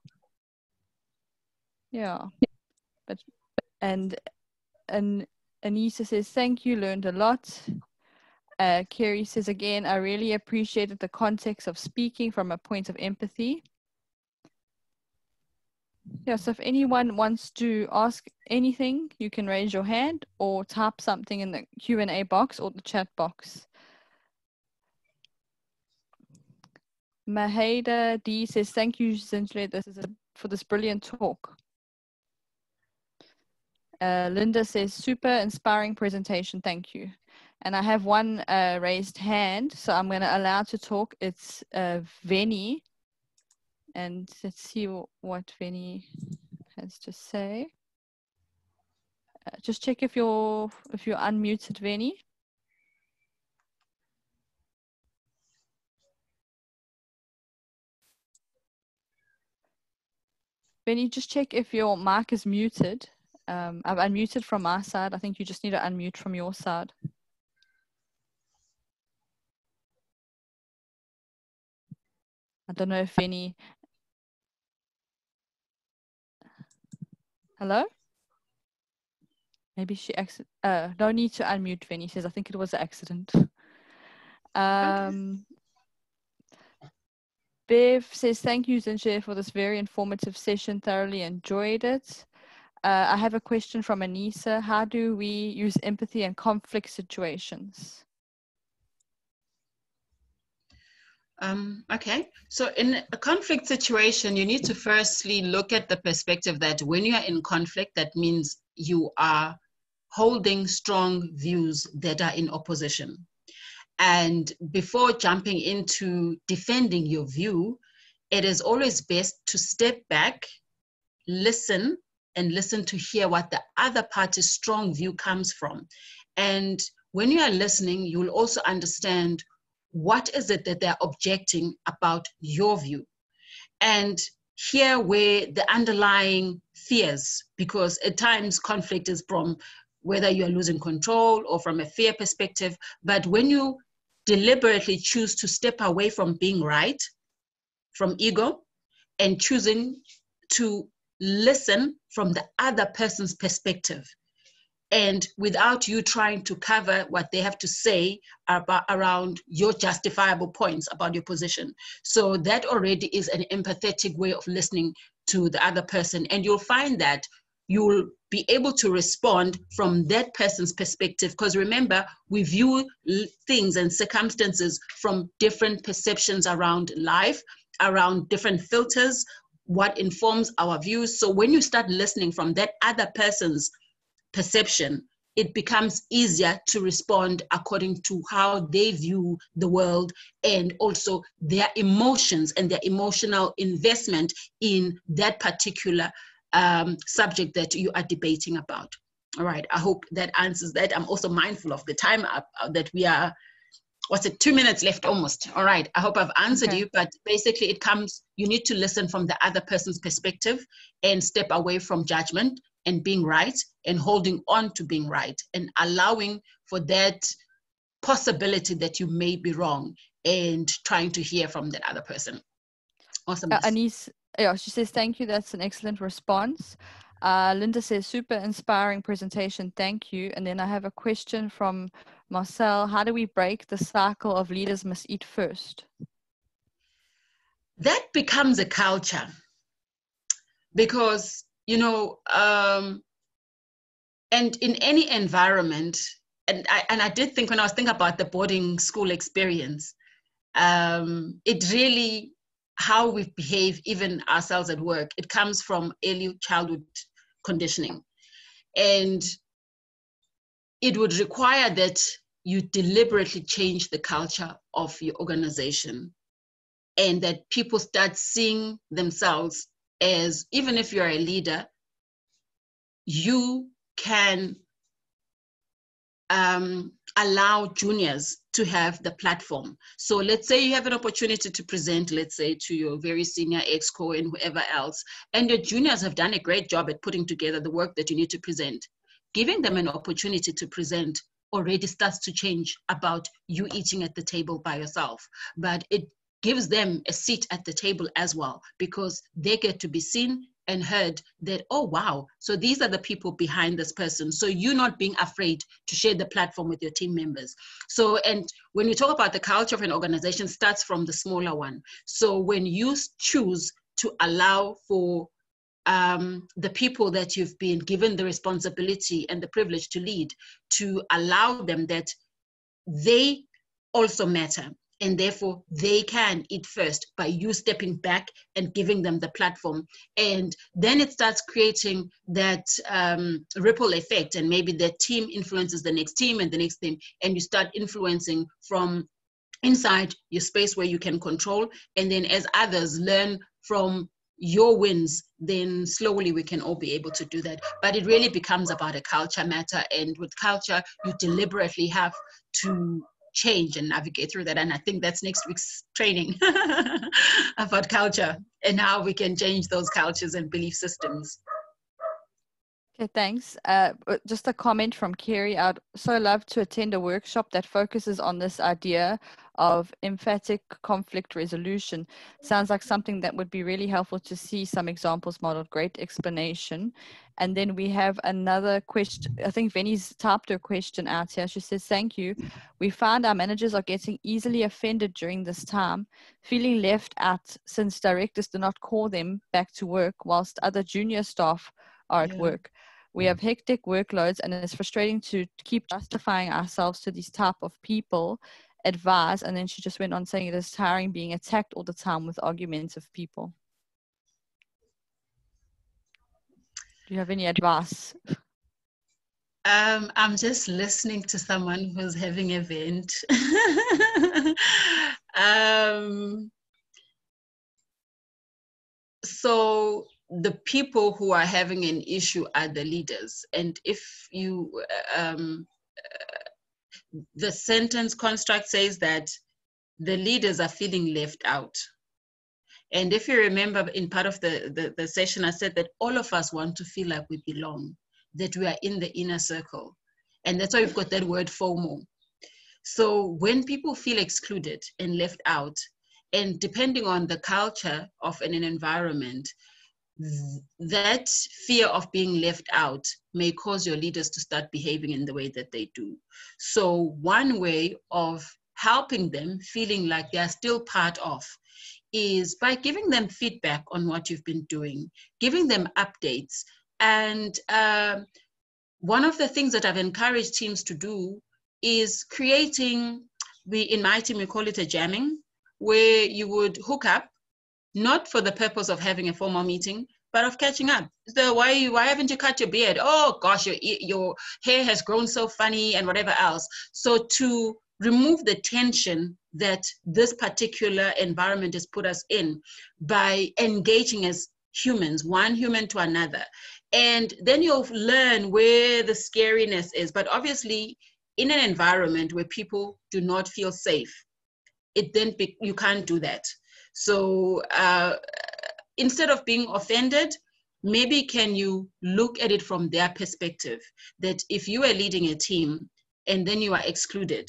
Yeah. And Anissa says, thank you, learned a lot. Kerry says, again, I really appreciated the context of speaking from a point of empathy. Yeah, so if anyone wants to ask anything, you can raise your hand or type something in the Q&A box or the chat box. Maheda D says, thank you, Zintle, for this brilliant talk. Linda says, super inspiring presentation, thank you. And I have one raised hand, so I'm going to allow to talk. It's Veni. And let's see what Veni has to say. Just check if you're unmuted, Veni. Veni, just check if your mic is muted. I've unmuted from my side. I think you just need to unmute from your side. I don't know if Veni. Hello? Maybe she no need to unmute, Veni says. I think it was an accident. Okay. Bev says, thank you, Zintle, for this very informative session. Thoroughly enjoyed it. I have a question from Anissa. How do we use empathy in conflict situations? Okay, so in a conflict situation, you need to firstly look at the perspective that when you are in conflict, that means you are holding strong views that are in opposition. And before jumping into defending your view, it is always best to step back, listen, and listen to hear what the other party's strong view comes from. And when you are listening, you will also understand what is it that they're objecting about your view. And here where the underlying fears, because at times conflict is from whether you're losing control or from a fear perspective. But when you deliberately choose to step away from being right, from ego, and choosing to listen from the other person's perspective, and without you trying to cover what they have to say around your justifiable points about your position. So that already is an empathetic way of listening to the other person. And you'll find that you'll be able to respond from that person's perspective. Because remember, we view things and circumstances from different perceptions around life, around different filters, what informs our views. So when you start listening from that other person's perception, it becomes easier to respond according to how they view the world and also their emotions and their emotional investment in that particular subject that you are debating about. All right, I hope that answers that. I'm also mindful of the time that we are, 2 minutes left almost. All right, I hope I've answered you, but basically you need to listen from the other person's perspective and step away from judgment and being right and holding on to being right and allowing for that possibility that you may be wrong and trying to hear from that other person. Awesome. Anise, yeah, she says, thank you. That's an excellent response. Linda says, super inspiring presentation. Thank you. And then I have a question from Marcel. How do we break the cycle of leaders must eat first? That becomes a culture because, and in any environment, I did think when I was thinking about the boarding school experience, it really, how we behave, even ourselves at work, it comes from early childhood conditioning. And it would require that you deliberately change the culture of your organization, and that people start seeing themselves as, even if you're a leader, you can allow juniors to have the platform. So let's say you have an opportunity to present, let's say, to your very senior exco and whoever else, and your juniors have done a great job at putting together the work that you need to present. Giving them an opportunity to present already starts to change about you eating at the table by yourself. But it gives them a seat at the table as well, because they get to be seen and heard that, oh, wow, so these are the people behind this person. So you're not being afraid to share the platform with your team members. So, and when we talk about the culture of an organization, starts from the smaller one. So when you choose to allow for the people that you've been given the responsibility and the privilege to lead, to allow them that they also matter, and therefore they can eat first by you stepping back and giving them the platform. And then it starts creating that ripple effect, and maybe the team influences the next team and the next team, and you start influencing from inside your space where you can control. And then as others learn from your wins, then slowly we can all be able to do that. But it really becomes about a culture matter, and with culture you deliberately have to change and navigate through that. And I think that's next week's training about culture and how we can change those cultures and belief systems. Okay, thanks. Just a comment from Kerry. I'd so love to attend a workshop that focuses on this idea of emphatic conflict resolution. Sounds like something that would be really helpful to see some examples modeled. Great explanation. And then we have another question. I think Venny's typed her question out here. She says, thank you. We found our managers are getting easily offended during this time, feeling left out since directors do not call them back to work whilst other junior staff are at work. We have hectic workloads, and it's frustrating to keep justifying ourselves to these type of people. Advise. And then she just went on saying it is tiring being attacked all the time with argumentative people. Do you have any advice? I'm just listening to someone who's having a vent. So the people who are having an issue are the leaders. And if you, the sentence construct says that the leaders are feeling left out. And if you remember in part of the session, I said that all of us want to feel like we belong, that we are in the inner circle. And that's why we've got that word FOMO. So when people feel excluded and left out, and depending on the culture of an environment, that fear of being left out may cause your leaders to start behaving in the way that they do. So one way of helping them feeling like they are still part of is by giving them feedback on what you've been doing, giving them updates. And one of the things that I've encouraged teams to do is creating, in my team, we call it a jamming, where you would hook up, not for the purpose of having a formal meeting, but of catching up. So why haven't you cut your beard? Oh gosh, your hair has grown so funny, and whatever else. So to remove the tension that this particular environment has put us in by engaging as humans, one human to another. And then you'll learn where the scariness is. But obviously, in an environment where people do not feel safe, you can't do that. So instead of being offended, maybe can you look at it from their perspective, that if you are leading a team and then you are excluded,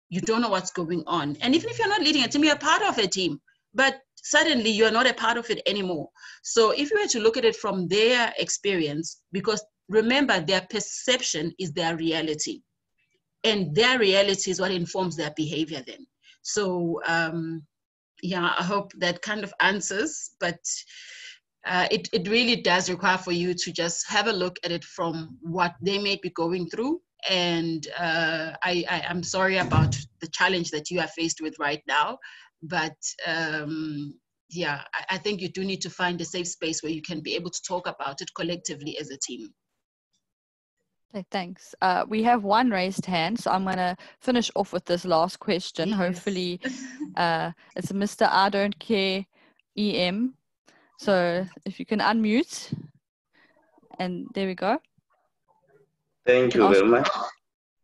you don't know what's going on. And even if you're not leading a team, you're part of a team, but suddenly you're not a part of it anymore. So if you were to look at it from their experience, because remember, their perception is their reality, and their reality is what informs their behavior then. So yeah, I hope that kind of answers, but it really does require for you to just have a look at it from what they may be going through And I'm sorry about the challenge that you are faced with right now, but yeah, I think you do need to find a safe space where you can be able to talk about it collectively as a team. Okay, thanks. We have one raised hand, so I'm going to finish off with this last question. Yes. Hopefully, it's Mr. I Don't Care EM. So if you can unmute, and there we go. Thank you very much.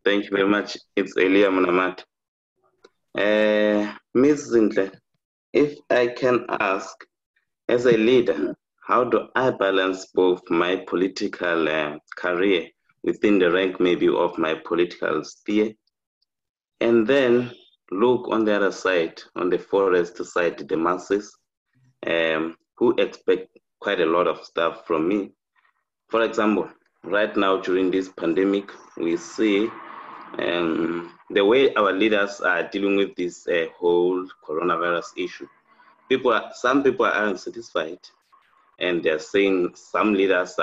Thank you very much. It's Elia Munamat. Ms. Zintle, if I can ask, as a leader, how do I balance both my political career within the rank maybe of my political sphere, and then look on the other side, on the forest side, the masses who expect quite a lot of stuff from me. For example, right now during this pandemic, we see the way our leaders are dealing with this whole coronavirus issue. Some people are unsatisfied, and they're saying some leaders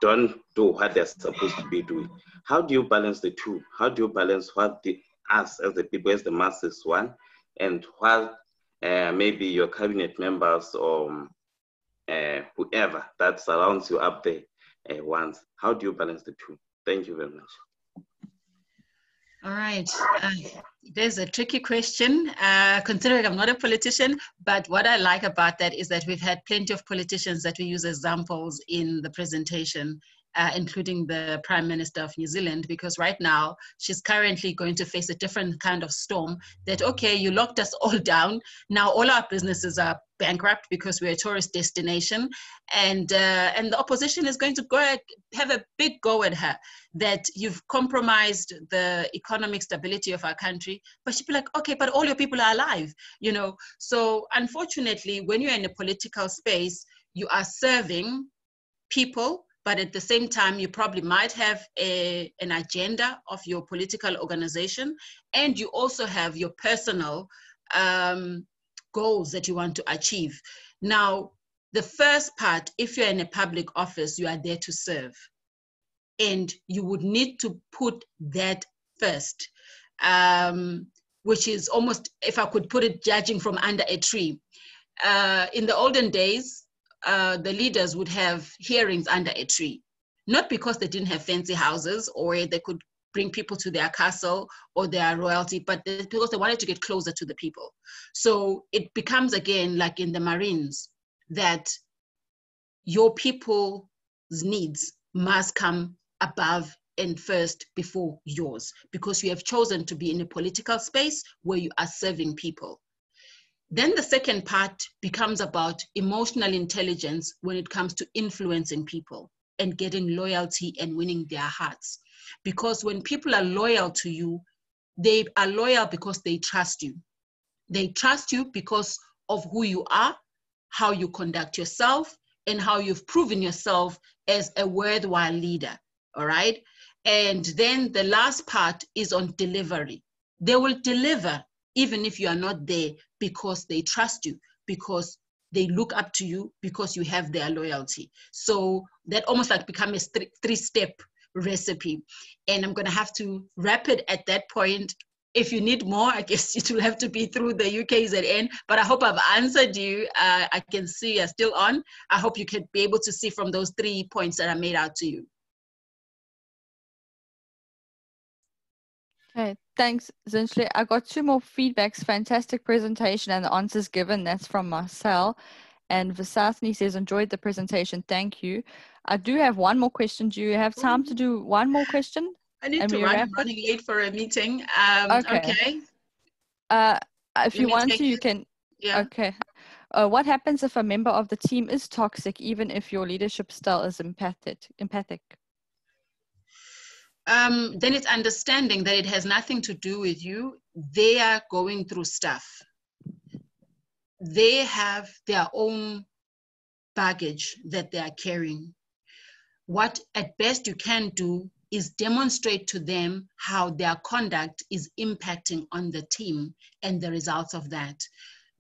don't do what they're supposed to be doing. How do you balance the two? How do you balance what us as the people, as the masses want, and what maybe your cabinet members or whoever that surrounds you up there wants? How do you balance the two? Thank you very much. All right. There's a tricky question, considering I'm not a politician, but what I like about that is that we've had plenty of politicians that we use as examples in the presentation, including the Prime Minister of New Zealand, because right now she's currently going to face a different kind of storm that, okay, you locked us all down. Now all our businesses are bankrupt because we're a tourist destination, and the opposition is going to go have a big go at her that you've compromised the economic stability of our country. But she'd be like, okay, but all your people are alive, you know. So unfortunately, when you're in a political space, you are serving people, but at the same time, you probably might have an agenda of your political organization, and you also have your personal goals that you want to achieve. Now, the first part, if you're in a public office, you are there to serve. And you would need to put that first, which is almost, if I could put it, judging from under a tree. In the olden days, the leaders would have hearings under a tree, not because they didn't have fancy houses or they could bring people to their castle or their royalty, but because they wanted to get closer to the people. So it becomes, again, like in the Marines, that your people's needs must come above and first before yours, because you have chosen to be in a political space where you are serving people. Then the second part becomes about emotional intelligence when it comes to influencing people and getting loyalty and winning their hearts. Because when people are loyal to you, they are loyal because they trust you. They trust you because of who you are, how you conduct yourself, and how you've proven yourself as a worthwhile leader, all right? And then the last part is on delivery. They will deliver even if you are not there, because they trust you, because they look up to you, because you have their loyalty. So that almost like become a three-step recipe. And I'm gonna have to wrap it at that point. If you need more, I guess it will have to be through the UKZN, but I hope I've answered you. I can see you're still on. I hope you can be able to see from those 3 points that I made out to you. Okay, thanks, Zintle. I got 2 more feedbacks. Fantastic presentation and the answers given. That's from Marcel. And Visathni says, enjoyed the presentation. Thank you. I do have one more question. Do you have time to do one more question? I need to run. I'm running late for a meeting. Okay. If you want to, you can. Yeah. Okay. What happens if a member of the team is toxic, even if your leadership style is empathic? Then it's understanding that it has nothing to do with you. They are going through stuff. They have their own baggage that they are carrying. What at best you can do is demonstrate to them how their conduct is impacting on the team and the results of that,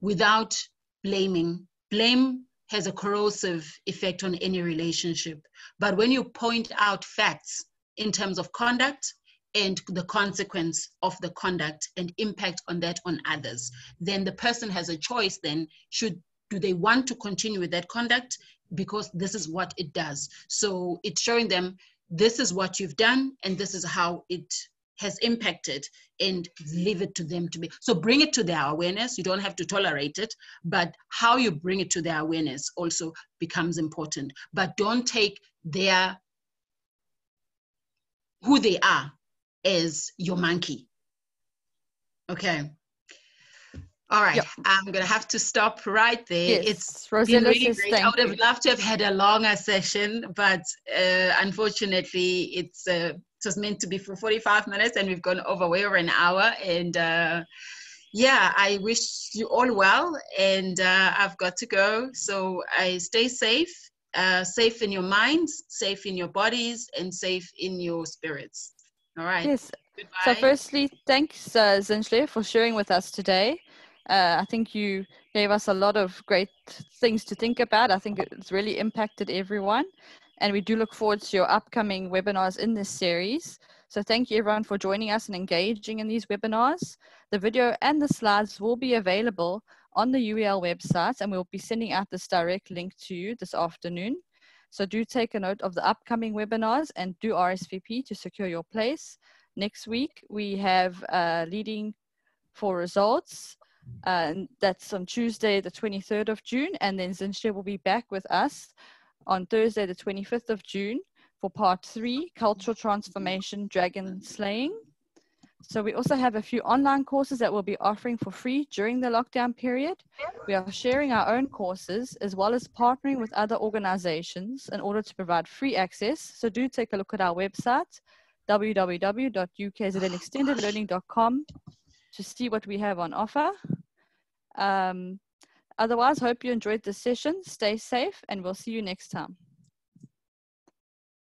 without blaming. Blame has a corrosive effect on any relationship. But when you point out facts in terms of conduct and the consequence of the conduct and impact on that on others. Then the person has a choice then, do they want to continue with that conduct because this is what it does. So it's showing them this is what you've done and this is how it has impacted, and leave it to them to be. So bring it to their awareness. You don't have to tolerate it, but how you bring it to their awareness also becomes important. But don't take who they are as your monkey. Okay. All right. Yep. I'm going to have to stop right there. Yes. It's Rosella been really says great. I would have loved to have had a longer session, but unfortunately, it's just meant to be for 45 minutes and we've gone way over an hour. And yeah, I wish you all well, and I've got to go. So I stay safe, safe in your minds, safe in your bodies, and safe in your spirits. All right. Yes. Goodbye. So firstly, thanks, Zinhle, for sharing with us today. I think you gave us a lot of great things to think about. I think it's really impacted everyone. And we do look forward to your upcoming webinars in this series. So thank you everyone for joining us and engaging in these webinars. The video and the slides will be available on the UEL website, and we'll be sending out this direct link to you this afternoon. So do take a note of the upcoming webinars and do RSVP to secure your place. Next week, we have Leading for Results. And that's on Tuesday, the 23rd of June. And then Zinhle will be back with us on Thursday, the 25th of June for part 3, Cultural Transformation, Dragon Slaying. So we also have a few online courses that we'll be offering for free during the lockdown period. We are sharing our own courses as well as partnering with other organizations in order to provide free access. So do take a look at our website, www.ukznextendedlearning.com, to see what we have on offer. Otherwise, hope you enjoyed this session. Stay safe, and we'll see you next time.